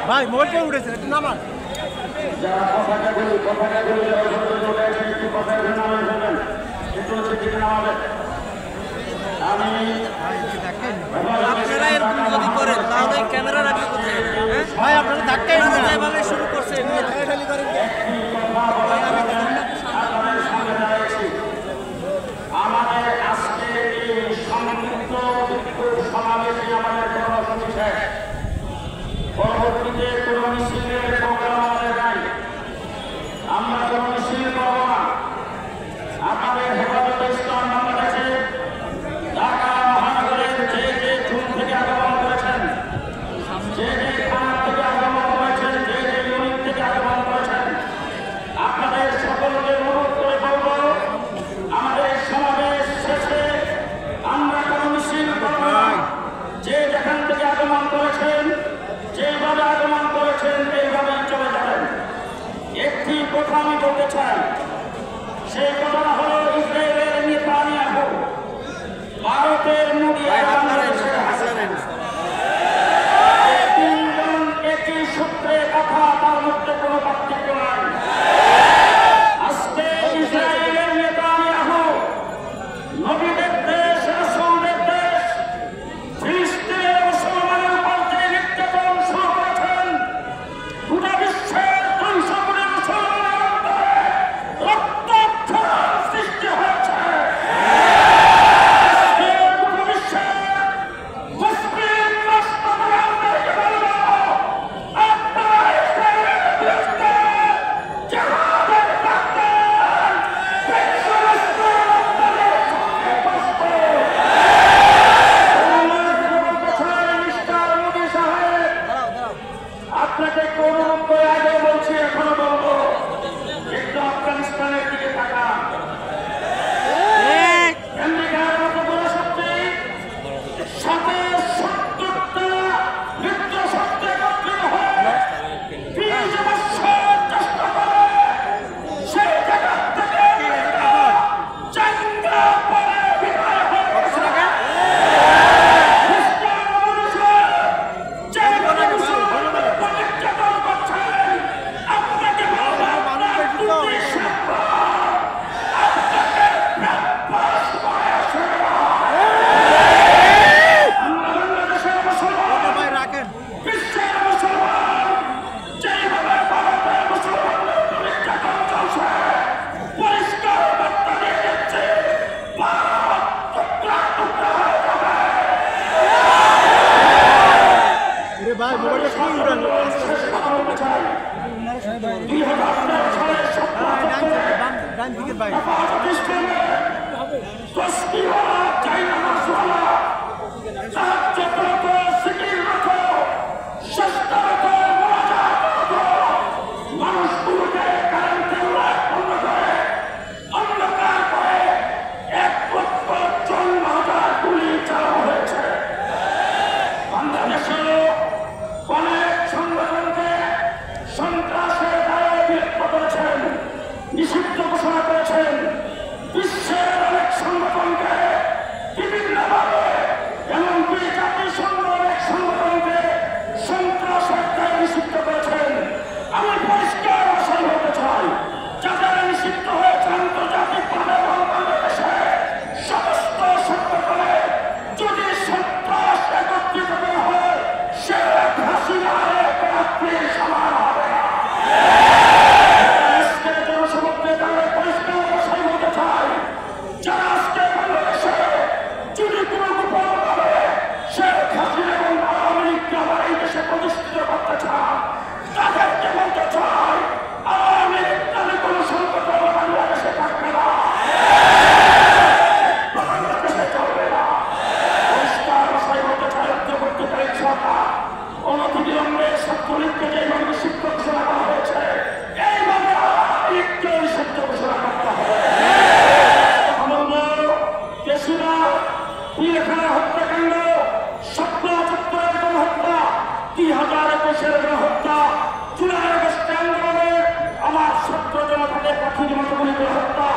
ভাই মোবাইলটা উঠেছে একটু নামান আপনারা এরকম যদি করেন তাহলে ক্যামেরা রাখবে কোথায়? ভাই আপনারা ধাক্কাই ভাবে শুরু করছে আমাদের আজকে এই সংযুক্ত বিক্ষোভ সমাবেশে আমাদের কর্মসূচি শেষ। পরবর্তীতে কোন মিছিলের প্রোগ্রাম আমাদের নাই, আমরা কোন মিছিল করব না। আপনাদের হেফাজতে ইসলাম বাংলাদেশে ঢাকা মহানগরের যে যে জুন থেকে আগমন করেছেন, যে যে থানা থেকে আগমন করেছেন, যে যে ইউনিট থেকে আগমন করেছেন, আপনাদের সকলকে অনুরোধ করে বলব আমাদের সমাবেশ শেষে আমরা কোন মিছিল করব না। যে যেখান থেকে আগমন করেছেন, যেভাবে আগমন করেছেন এইভাবেই চলে যাবেন। একটি কথা আমি বলতে চাই, সেই কথাটা হলো ইসরায়েলের নেতানিয়াহু, ভারতের মোদি আর বাংলাদেশের হাসিনা, তিনজন একই সূত্রে কথা, তার মধ্যে কোনো পার্থক্য নাই। আজকে ইসরায়েলের নেতানিয়াহু নবীদের দেশ, রাসূলের দেশ, ফিলিস্তিনের মুসলমানের উপর যে নির্যাতন শুরু করেছেন, গোটা বিশ্বের 200 কোটি মুসলমানের মধ্যে রক্তক্ষরণ সৃষ্টি হয়েছে। আজকে গোটা বিশ্বের মুসলিম রাষ্ট্রপ্রধানদেরকে বলব, আপনারা ইসরায়েলের বিরুদ্ধে জিহাদের ডাক্তার বিশ্ব রাষ্ট্রের আপনাদের চোখে কষ্ট। মিস্টার মোদি সাহেব, আপনাকে কোন করে আগে বলছি, এখনো বলবো, একটু আফগানিস্তানের দিকে তাকান। আমেরিকার মতো বড় শক্তি 70-70টা মিত্র শক্তি একত্রিত হয়ে 20 বছর চেষ্টা করে সেই জায়গা থেকে আমেরিকা চাঙ্গা পরে বিদায় হয়ে গেছে। মিস্টার মোদি সাহেব, যেভাবে মুসলমানদের উপর নির্যাতন করছেন, আপনাকে বলবো আপনার দুটি সম্পদ আপনাকে প্রাপ্য সময় আসে না। আমরা বাংলাদেশের মুসলমান, ভাই রাখেন বিশ্বের মুসলমান, যেভাবে ভারতের মুসলমানদের উপর নির্যাতন চলছে, পরিষ্কার বার্তা দিয়ে দিচ্ছে, ভারত টুকরা টুকরা হয়ে যাবে। ভাই মোবাইলটা শুরু উঠেন শেষে কথা বলতে চাই, 2010 সালের ডান দিকে ভাই প্রতিষ্ঠানে তসবিহ জায়নামাজ ওয়ালা, তাহাজ্জুদরত, জিকিররত, সেজদারত, মুনাজাতরত মানুষগুলোকে কারেন্টের লাইট বন্ধ করে অন্ধকার করে 1,54,000 গুলি চালানো হয়েছে। বাংলাদেশেও অনেক সংগঠনকে সন্ত্রাসের দায়ে বিলুপ্ত করেছেন, নিষিদ্ধ ঘোষণা করেছেন। বিশ্বের অনেক সংগঠনকে বিভিন্নভাবে, এমনকি জাতিসংঘ অনেক সংগঠনকে সন্ত্রাসের দায়ে নিষিদ্ধ করেছেন। আমি পরিষ্কার ভাষায় বলতে চাই, যারা নিষিদ্ধ হয়েছে আন্তর্জাতিকভাবে এবং বাংলাদেশে সমস্ত সংগঠনে যদি সন্ত্রাস একত্রিত করা হয়, শেখ হাসিনার এক রাত্রির সমান হবে না। আজকের জনসমক্ষে তারা পরিষ্কার ভাষায় বলতে চাই, যারা আজকে বাংলাদেশে যদি কোনো গোপনভাবে শেখ হাসিনা এবং আওয়ামী লীগকে আবার এই দেশে প্রতিষ্ঠিত করতে চান, তাদেরকে বলতে চাই, আওয়ামী লীগ নামে কোনো সংগঠন বাংলাদেশে থাকবে না, বাংলাদেশে চলবে না। পরিষ্কার ভাষায় বলতে চাই, অন্তর্বর্তীকালীন সরকার অনতিবিলম্বে ছাত্রলীগকে যেভাবে নিষিদ্ধ ঘোষণা করা হয়েছে, এইভাবে আওয়ামী লীগকেও নিষিদ্ধ ঘোষণা করতে হবে। কেশুরা পিলখানা হত্যাকাণ্ড, শাপলা চত্বরের গণহত্যা, 2021-এর গণহত্যা, জুলাই আগস্ট আন্দোলনে আমার ছাত্র জনতাকে পাখির মতো গুলি করে হত্যা,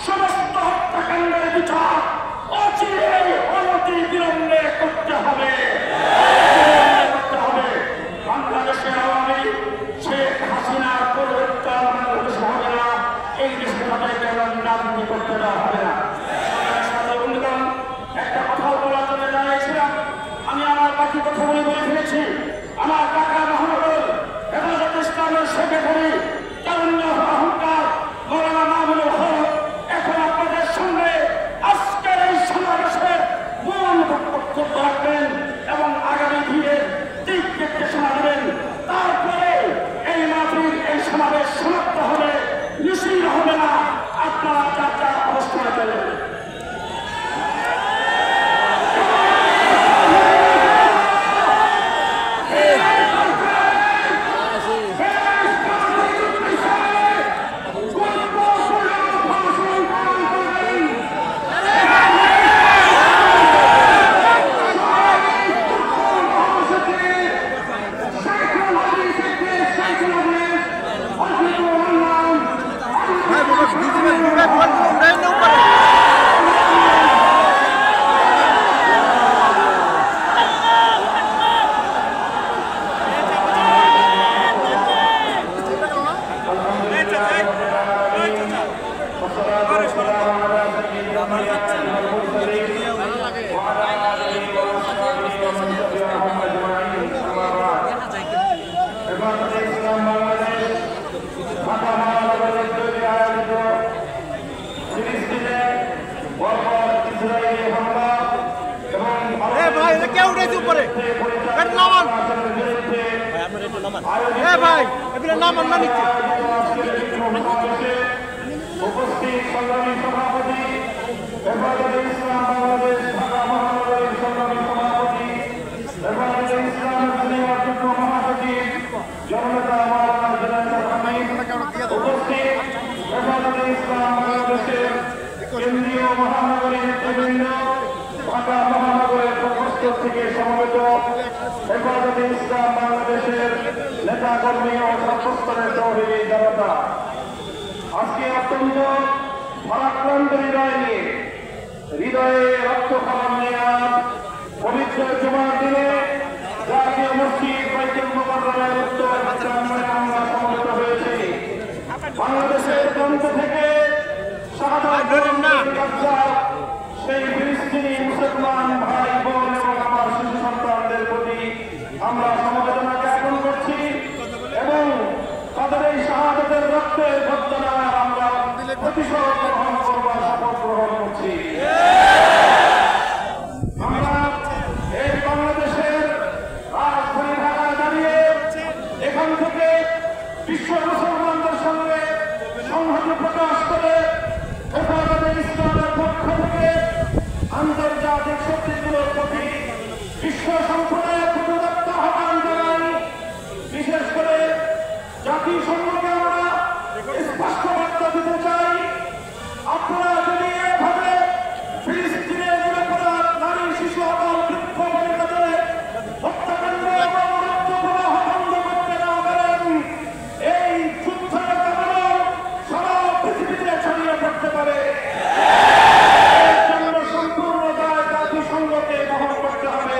সমস্ত হত্যাকাণ্ডের বিচার অচিরেই অনতি বিলম্বে করতে হবে। বক্তব্য রাখবেন এবং আগামী দিনের দিক নির্দেশনা দেবেন। তারপরে এই মাহফিল, এই সমাবেশ সমাপ্ত হবে, মিছিল হবে না। আপনারা যার যার অবস্থানে চলেন। কে উঠেছে উপরে? নামান ভাই, এগুলো নামান না নিচ্ছে। উপস্থিত সংগ্রামী সভাপতি, হেফাজতে ইসলাম বাংলাদেশ ঢাকা মহানগরীর সংগ্রামী সভাপতি, হেফাজতে ইসলাম দুনিয়ার যুগ্ম মহাসচিব জননেতা মাওলানা জুনায়েদ হামিদ, উপস্থিত হেফাজতে ইসলাম বাংলাদেশের কেন্দ্রীয় মহানগরীর নেতৃবৃন্দ, ঢাকা মহানগরের প্রকোষ্ঠ থেকে সমবেত হেফাজতে ইসলাম বাংলাদেশের নেতাকর্মী ও সর্বস্তরের তৌহিদি জনতা, আজকে অত্যন্ত ভারাক্রান্ত হৃদয় নিয়ে, হৃদয়ে রক্ত খাবার নেওয়া পবিত্র জুমার দিনে জাতীয় মসজিদ বাইতুল মুকাররমের উত্তর প্রাঙ্গণে আমরা সমবেত হয়েছি। বাংলাদেশের প্রান্ত থেকে সেই ফিলিস্তিনি মুসলমান ভাই বোন এবং আমার শিশু সন্তানদের প্রতি আমরা সমবেদনা জ্ঞাপন করছি এবং তাদের এই শাহাদাতের রক্তের বদলায় আমরা প্রতিশোধ গ্রহণ করবার শপথ গ্রহণ করছি। আমরা এই বাংলাদেশের রাজধানী ঢাকায় দাঁড়িয়ে এখান থেকে বিশ্ব মুসলমানদের সঙ্গে সংহতি প্রকাশ করে হেফাজতে ইসলামের পক্ষ থেকে আন্তর্জাতিক শক্তিগুলোর প্রতি বিশ্ব সম্প্রদায়ের প্রদত্ত আহ্বান জানাই। বিশেষ করে জাতিসংঘকে আমরা স্পষ্ট বার্তা দিতে চাই, আপনারা যদি এভাবে ফিলিস্তিনের নিরাপরাধ নারী, শিশু, আবাল, বৃদ্ধ বনিতাদের হত্যাকাণ্ড এবং রক্তপ্রবাহ বন্ধ করতে না পারেন, এই যুদ্ধের কারণে সারা পৃথিবীতে ছড়িয়ে পড়তে পারে। এর জন্য সম্পূর্ণ দায় জাতিসংঘকে বহন করতে হবে।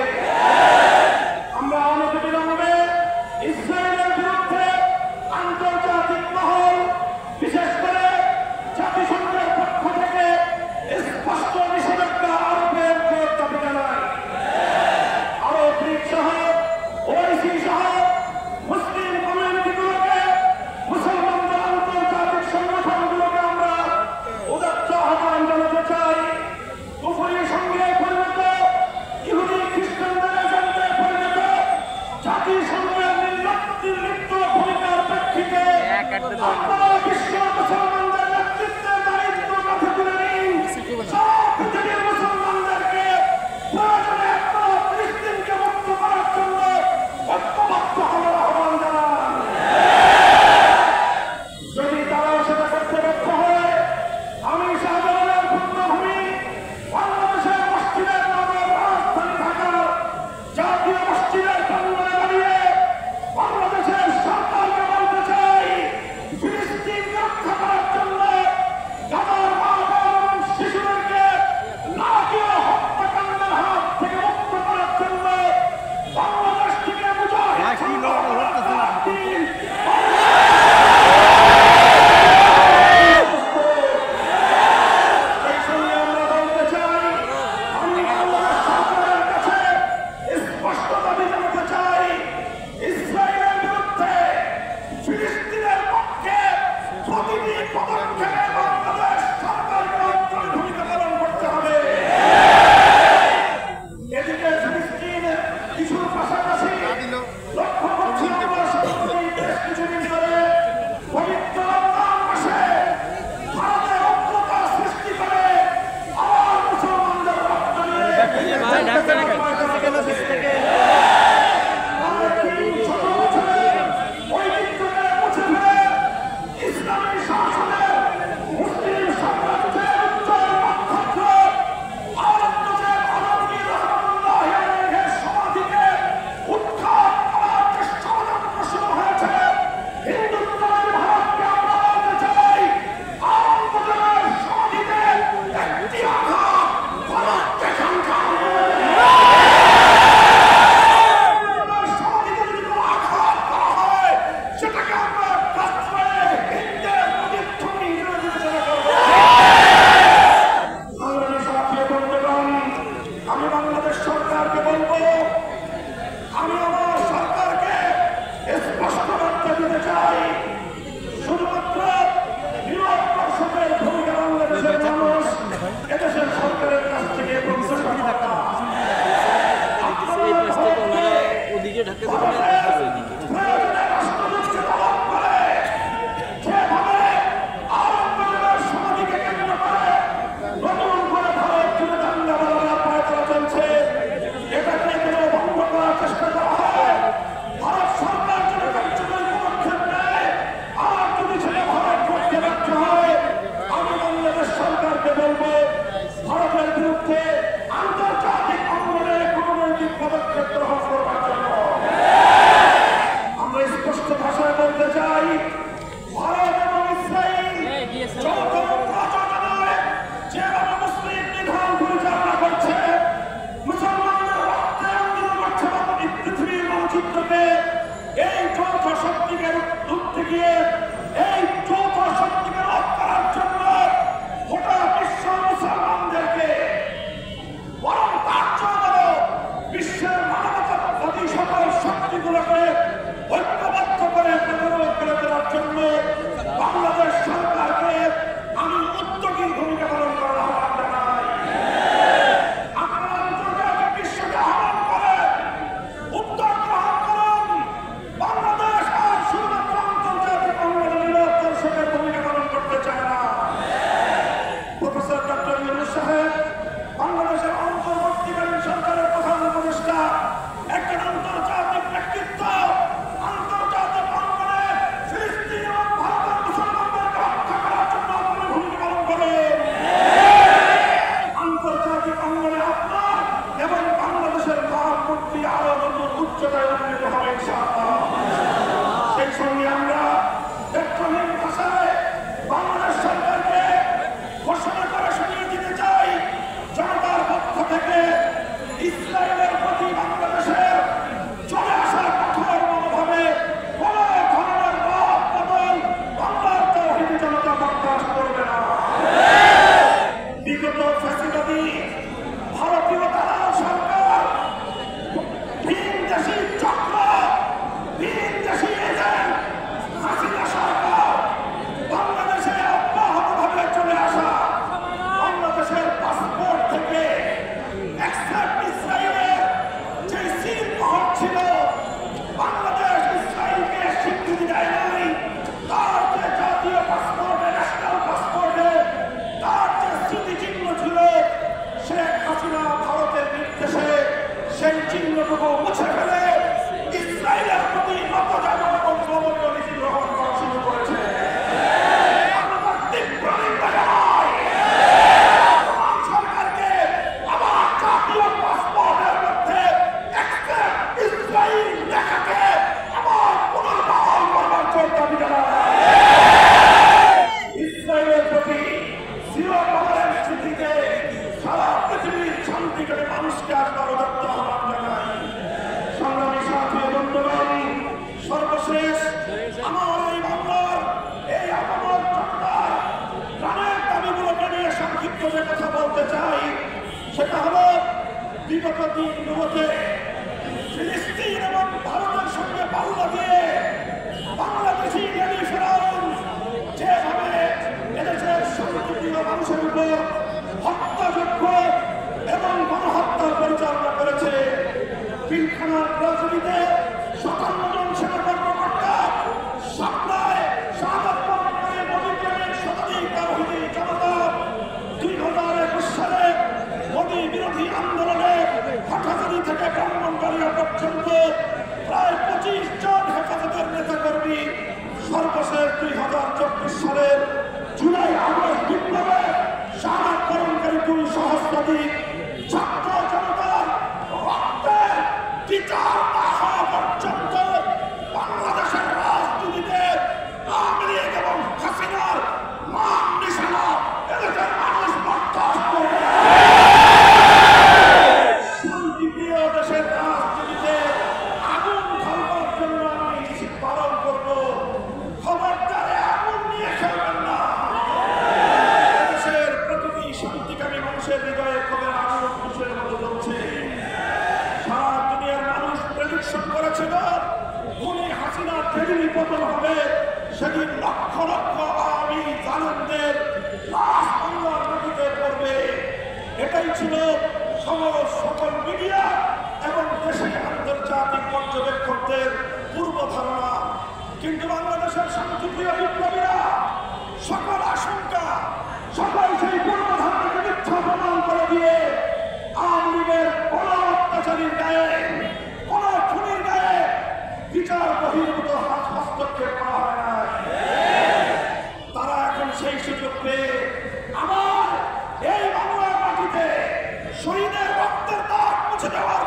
করতে গিয়ে এই যৌথ শক্তিকে রোধ করার জন্য গোটা বিশ্ব মুসলমানদেরকে বরং তার জন্য বিশ্বের মানবতাবাদী সকল শক্তিগুলোকে ঐক্যবদ্ধ করে প্রতিরোধ করে দেওয়ার জন্য বাংলাদেশ সরকারকে আমি উদ্যোগী ভূমিকা পালন করার আহ্বান জানাই। আপনারা আন্তর্জাতিক বিশ্বকে আহ্বান করে উদ্যোগ গ্রহণ করুন। বাংলাদেশ আর শুধুমাত্র আন্তর্জাতিক অঙ্গনের দর্শকের ভূমিকা পালন করতে চায় না। প্রফেসর ডক্টর ইউনূস সাহেব বাংলাদেশের অন্তর্বর্তীকালীন সরকারের প্রধান উপদেষ্টা, একজন আন্তর্জাতিক ব্যক্তিত্ব। আন্তর্জাতিক অঙ্গনে ফিলিস্তিন এবং ভারতের মুসলমানদেরকে রক্ষা করার জন্য আপনি ভূমিকা পালন করেন। আন্তর্জাতিক অঙ্গনে আপনার এবং বাংলাদেশের ভাবমূর্তি আরো নতুন উচ্চতায় উন্নীত হবে ইনশাআল্লাহ। সেই সঙ্গে আমরা ব্যক্তহীন ভাষায় বাংলাদেশ সরকারকে ঘোষণা করে শুনিয়ে দিতে চাই, জনতার পক্ষ থেকে ইসরায়েলের প্রতি বাংলাদেশের চলে আসার কঠোর মনোভাবে কোন ধরনের রদ বদল বাংলার তাওহীদি জনতা বরদাস্ত করবে না। বিগত ফ্যাসিবাদী ভারতীয় দালাল সরকার, ভিনদেশী চক্র, ভিনদেশী এজেন্ট হাসিনা সরকার বাংলাদেশে অব্যাহতভাবে চলে আসা, বাংলাদেশের পাসপোর্ট থেকে এক্সেপ্ট ইসরায়েলের যে সিল মোহর ছিল, বাংলাদেশ ইসরায়েলকে স্বীকৃতি দেয় নাই, তার যে জাতীয় পাসপোর্টে, ন্যাশনাল পাসপোর্টে তার যে স্মৃতিচিহ্ন ছিল, শেখ হাসিনা ভারতের নির্দেশে সেই চিহ্নটুকু মুছে ফেলে ইসরায়েলের প্রতি নতজানু এবং নমনীয় নীতি গ্রহণ করা শুরু করেছে। আমরা তার তীব্র নিন্দা জানাই। সরকারকে আবার জাতীয় পাসপোর্টের মধ্যে এক্সেপ্ট ইসরায়েল লেখাকে আবার পুনর্বহাল করবার জন্য দাবি জানাই। ইসরায়েলের প্রতি জিরো টলারেন্স নীতিতে সারা পৃথিবীর শান্তিকামী মানুষকে আসবার উদাত্ত আহ্বান জানাই। সংগ্রামী সাথী বন্ধুগণ, সর্বশেষ আমার এই বাংলার এই আপামর জনতার প্রাণের দাবিগুলোকে নিয়ে সংক্ষিপ্ত যে কথা বলতে চাই, সেটা হলো বিগত দিনগুলোতে ফিলিস্তিন এবং ভারতের সঙ্গে পাল্লা দিয়ে বাংলাদেশি লেডি ফেরাউন যেভাবে এদেশের শান্তিপ্রিয় মানুষের উপর হত্যাযজ্ঞ এবং গণহত্যা পরিচালনা করেছে। পিলখানার রাজনীতিতে ৫৭ জন সেনা কর্মকর্তা, সাপ্লায় শাহাদাত বরণ করে মোদী-প্রেমিক শতাধিক তাওহীদি জনতা ২০২১ সালে মোদী বিরোধী আন্দোলনে হাটহাজারী থেকে ব্রাহ্মণবাড়িয়া পর্যন্ত প্রায় ২৫ জন হেফাজতের নেতাকর্মী, সর্বশেষ ২০২৪ সালের জুলাই আগস্ট বিপ্লবে শাহাদাত বরণকারী ২ সহস্রাধিক ছাত্র জনতার রক্তের বিচার না হওয়া পর্যন্ত বাংলাদেশের রাজনীতিতে আওয়ামী লীগ এবং হাসিনার নাম নিশানা এদেশের মানুষ বরদাস্ত করবে না। শান্তিপ্রিয় দেশের রাজনীতিতে আগুন ঢালবার জন্য আমি নিষেধ পালন করব। খবরদারে আগুন নিয়ে খেলবেন না। দেশের প্রতিটি শান্তিকামী মানুষের হৃদয়ে ক্ষোভের আগুন খুশির মতো জ্বলছে। সারা দুনিয়ার মানুষ প্রেডিকশন করেছিল খুনি হাসিনার যেদিনই পতন হবে সেদিন লক্ষ লক্ষ আওয়ামী জালেমদের লাশ বাংলার মাটিতে পড়বে। এটাই ছিল সকল মিডিয়া এবং দেশের আন্তর্জাতিক পর্যবেক্ষকদের পূর্ব ধারণা। কিন্তু বাংলাদেশের শান্তিপ্রিয় বিপ্লবীরা সকল আশঙ্কা, সকল সেই পূর্ব ধারণাকে মিথ্যা প্রমাণ করে দিয়ে আওয়ামী লীগের কোন অত্যাচারীর গায়ে, কোন খুনির গায়ে বিচার বহির্ভূত হস্তক্ষেপ করা হয় না। তারা এখন সেই সুযোগ পেয়ে আমার এই বাংলার মাটিতে শহীদের রক্তের দাগ মুছে দেওয়ার